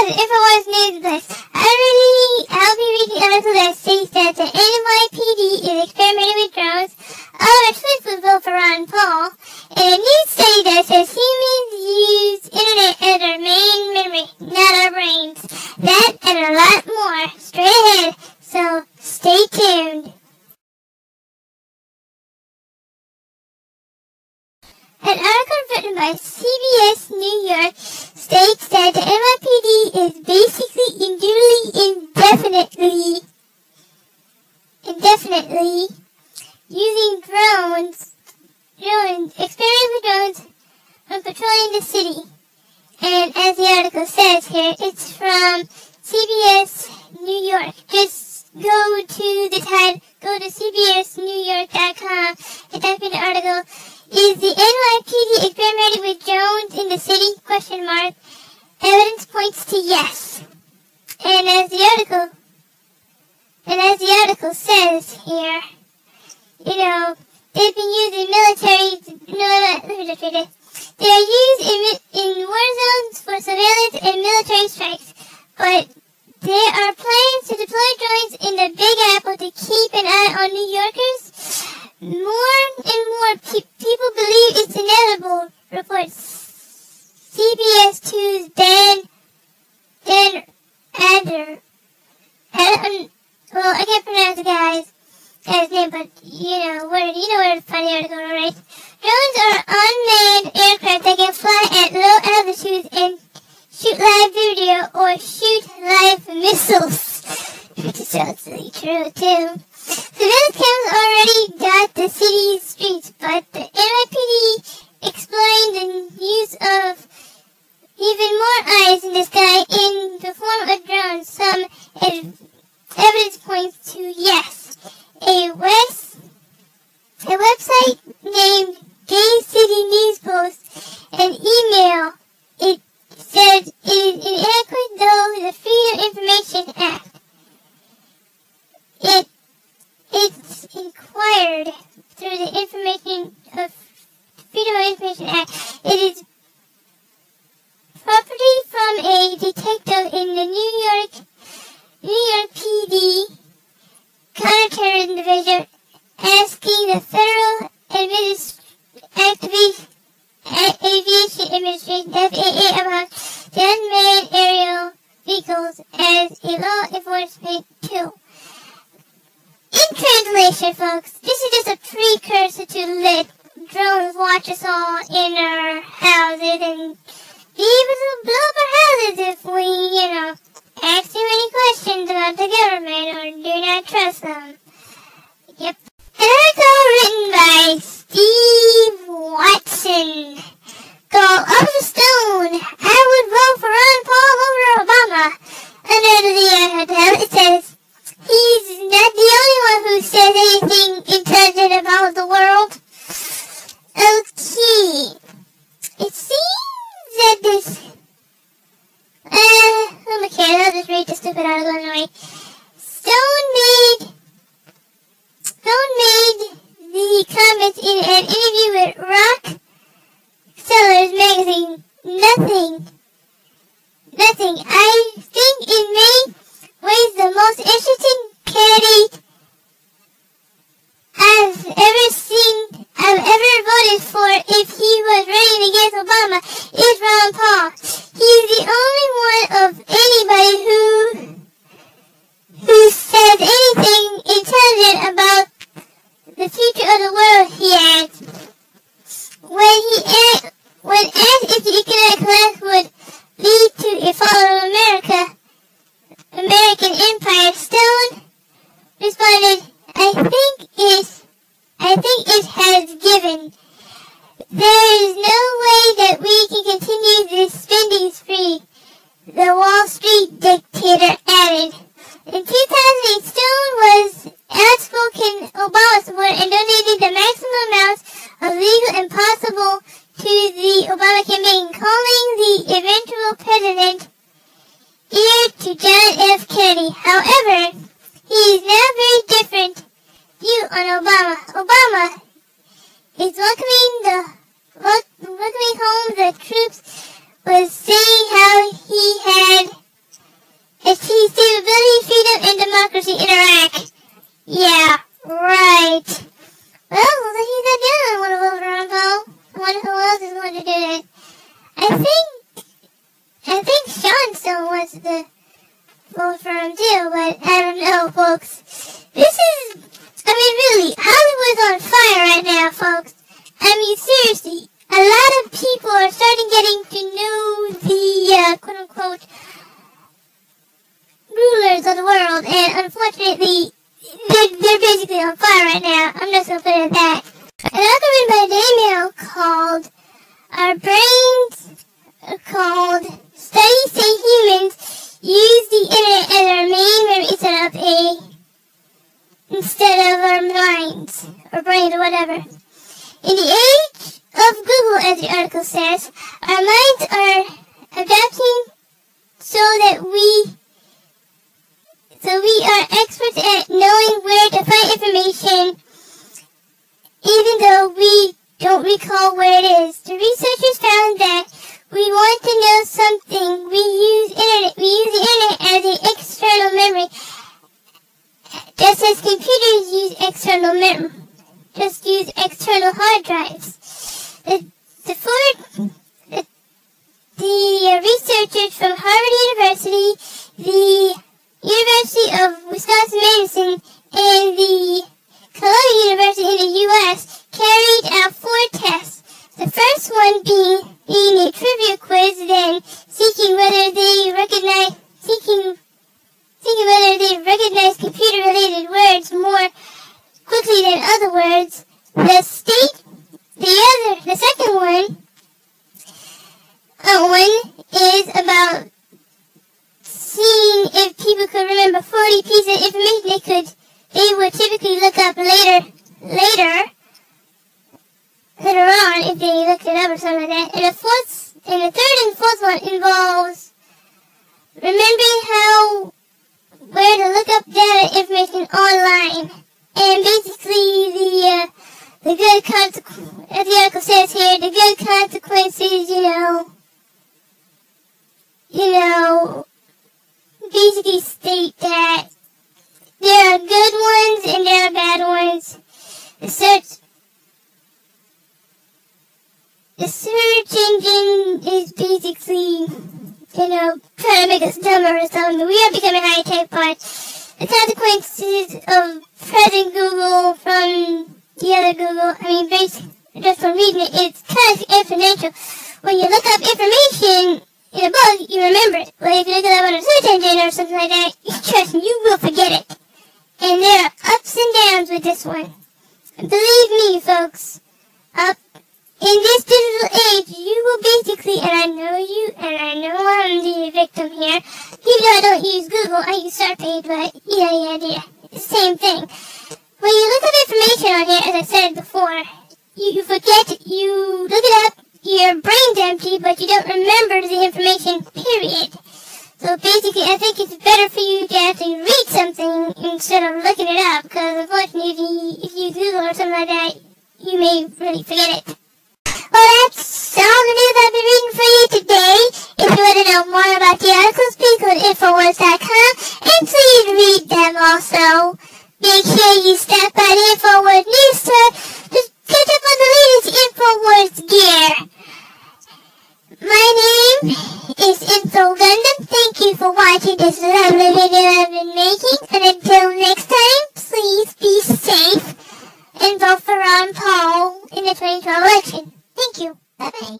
Infowars, Infowars News Blitz. I'll be reading an article that states that the NYPD is experimenting with drones. Our Swiss will vote for Ron Paul. And a new study that says humans use internet as our main memory, not our brains. That and a lot more straight ahead, so stay tuned. An article written by CBS New York states that the NYPD is basically indefinitely using drones, experimenting with drones when patrolling the city. And as the article says here, it's from CBS New York. Just go to cbsnewyork.com and type in the article. Is the NYPD experimenting with drones in the city? Evidence points to yes. And as the article says here, they've been used in military. Let me just read it. They are used in war zones for surveillance and military strikes, but there are plans to deploy drones in the Big Apple to keep an eye on New Yorkers. More and more people believe it's inevitable, reports CBS 2's Dan Adder. I can't pronounce the guy's name, but you know where to find the article, right? Drones are unmanned aircraft that can fly at low altitudes and shoot live video or shoot live missiles, which is absolutely true too. Surveillance cameras already dot the city's streets, but the NYPD exploring the use of even more eyes in the sky in the form of drones. Some evidence points to yes. A website named Gay City News Post an email. It said it is inadequate, though the Freedom of Information Act. It's inquired through the Freedom of Information Act. It is property from a detective in the New York PD Counterterrorism Division, asking the Federal Aviation Administration (FAA) about the unmanned aerial vehicles as a law enforcement tool. In translation, folks, this is just a precursor to let drones watch us all in our houses and be able to blow up our houses if we, ask too many questions about the government or do not trust them. Yep. An article written by Steve Watson. Go up the stone. I would vote for Ron Paul over Obama. Under the article, it says, he's not the only one who says anything intelligent about the world. Okay. It seems that this... okay, I'll just read the stupid article anyway. Stone made the comments in an interview with Rock Sellers magazine. Nothing. I think in many ways the most interesting candidate I've ever voted for if he was running against Obama is Ron Paul. He's the only one of anybody who says anything intelligent about the future of the world, he adds. When asked if the economic collapse would lead to a fall of American empire, Stone responded, I think it has given. There is no way that we can continue this spending spree, the Wall Street dictator added. In 2008, Stone was outspoken Obama supporter and donated the maximum amounts of legal and possible to the Obama campaign, calling the eventual president heir to John F. Kennedy. However, he is now very different view on Obama. Obama is welcoming home the troops, was saying how he had wants to vote for him too, but I don't know, folks. Really, Hollywood's on fire right now, folks. Seriously, a lot of people are starting getting to know the, quote-unquote, rulers of the world, and unfortunately, they're basically on fire right now. I'm just gonna put it at that. An article written by an email called Our Brains called Studies Say Humans Use the Internet as Our Main Memory instead of our minds, or brains, or whatever. In the age of Google, as the article says, our minds are adapting so we are experts at knowing where to find information, even though we don't recall where it is. The researchers found that we want to know something. We use the internet as an external memory, just as computers use external memory. Just use external hard drives. The researchers from Harvard University, the University of Wisconsin-Madison, and the Columbia University in the U.S. carried out 4 tests. The first one being a trivia quiz, then seeking whether they recognize computer-related words more quickly than other words. The second one is about seeing if people could remember 40 pieces of information they would typically look up later on if they looked it up or something like that. And the third and fourth one involves remembering where to look up data information online. And basically the good consequences, as the article says here, the good consequences, basically state that there are good ones and there are bad ones. The search engine is basically, trying to make us dumber or something. We are becoming high tech, but the consequences of present Google from the other Google, basically, just from reading it, it's kind of exponential. When you look up information in a book, you remember it. But if you look it up on a search engine or something like that, trust me, you will forget it. And there are ups and downs with this one. Believe me, folks, in this digital age, you will basically, and I know I'm the victim here, even though I don't use Google, I use Startpage, but yeah, same thing. When you look up information on here, as I said before, you forget, you look it up, your brain's empty, but you don't remember the information, period. So basically, I think it's better for you to actually read something instead of looking it up, because unfortunately, if you Google or something like that, you may really forget it. Well, that's all the news I've been reading for you today. If you want to know more about the articles, please go to Infowars.com, and please read them also. Make sure you stop by the Infowars news store to catch up on the latest Infowars gear. My name is Info Gundam. Thank you for watching this lovely video I've been making. And until next time, please be safe and vote for Ron Paul in the 2012 election. Thank you. Bye-bye.